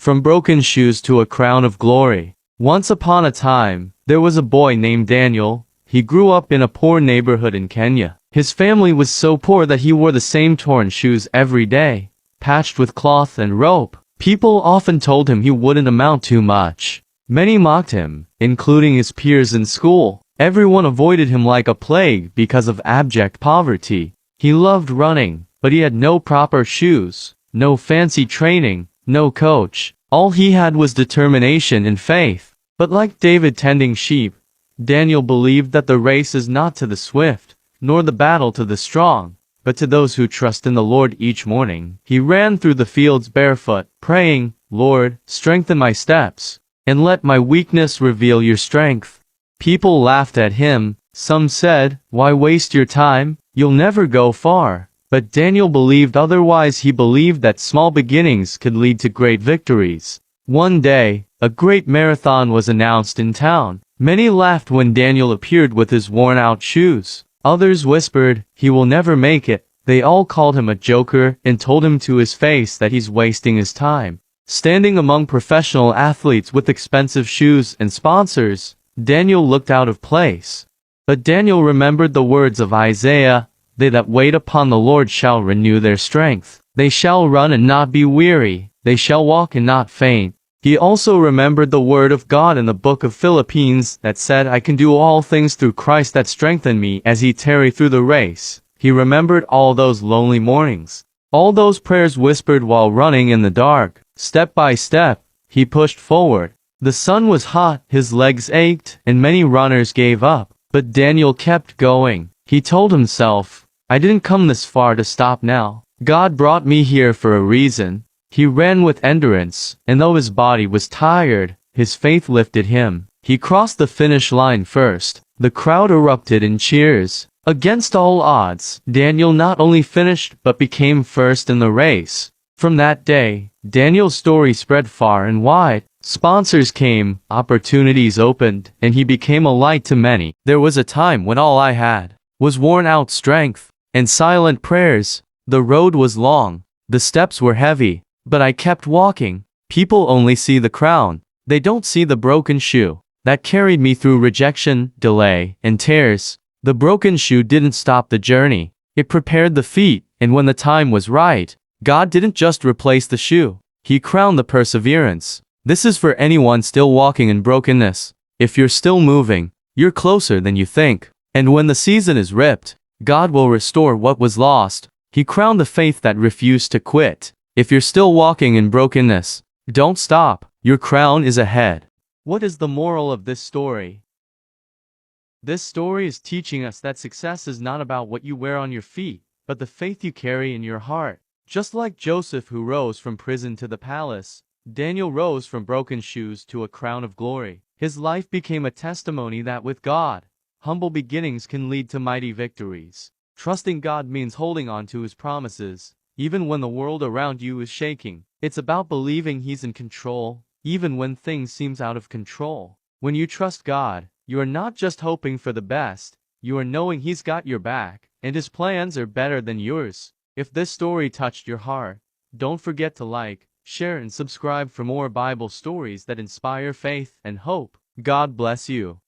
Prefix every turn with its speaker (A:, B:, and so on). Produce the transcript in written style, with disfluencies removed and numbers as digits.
A: From broken shoes to a crown of glory. Once upon a time, there was a boy named Daniel. He grew up in a poor neighborhood in Kenya. His family was so poor that he wore the same torn shoes every day, patched with cloth and rope. People often told him he wouldn't amount to much. Many mocked him, including his peers in school. Everyone avoided him like a plague because of abject poverty. He loved running, but he had no proper shoes, no fancy training, no coach. All he had was determination and faith. But like David tending sheep, Daniel believed that the race is not to the swift, nor the battle to the strong, but to those who trust in the Lord. Each morning, he ran through the fields barefoot, praying, "Lord, strengthen my steps, and let my weakness reveal your strength." People laughed at him. Some said, "Why waste your time? You'll never go far." But Daniel believed otherwise. He believed that small beginnings could lead to great victories. One day, a great marathon was announced in town. Many laughed when Daniel appeared with his worn-out shoes. Others whispered, "He will never make it." They all called him a joker and told him to his face that he's wasting his time. Standing among professional athletes with expensive shoes and sponsors, Daniel looked out of place. But Daniel remembered the words of Isaiah, "They that wait upon the Lord shall renew their strength. They shall run and not be weary. They shall walk and not faint." He also remembered the word of God in the book of Philippians that said, "I can do all things through Christ that strengthen me." As he tarried through the race, he remembered all those lonely mornings, all those prayers whispered while running in the dark. Step by step, he pushed forward. The sun was hot, his legs ached, and many runners gave up. But Daniel kept going. He told himself, "I didn't come this far to stop now. God brought me here for a reason." He ran with endurance, and though his body was tired, his faith lifted him. He crossed the finish line first. The crowd erupted in cheers. Against all odds, Daniel not only finished but became first in the race. From that day, Daniel's story spread far and wide. Sponsors came, opportunities opened, and he became a light to many. There was a time when all I had was worn-out strength and silent prayers. The road was long, the steps were heavy, but I kept walking. People only see the crown. They don't see the broken shoe that carried me through rejection, delay, and tears. The broken shoe didn't stop the journey. It prepared the feet, and when the time was right, God didn't just replace the shoe. He crowned the perseverance. This is for anyone still walking in brokenness. If you're still moving, you're closer than you think. And when the season is ripped, God will restore what was lost. He crowned the faith that refused to quit. If you're still walking in brokenness, don't stop. Your crown is ahead. What is the moral of this story? This story is teaching us that success is not about what you wear on your feet, but the faith you carry in your heart. Just like Joseph, who rose from prison to the palace, Daniel rose from broken shoes to a crown of glory. His life became a testimony that with God, humble beginnings can lead to mighty victories. Trusting God means holding on to His promises, even when the world around you is shaking. It's about believing He's in control, even when things seem out of control. When you trust God, you are not just hoping for the best, you are knowing He's got your back, and His plans are better than yours. If this story touched your heart, don't forget to like, share, and subscribe for more Bible stories that inspire faith and hope. God bless you.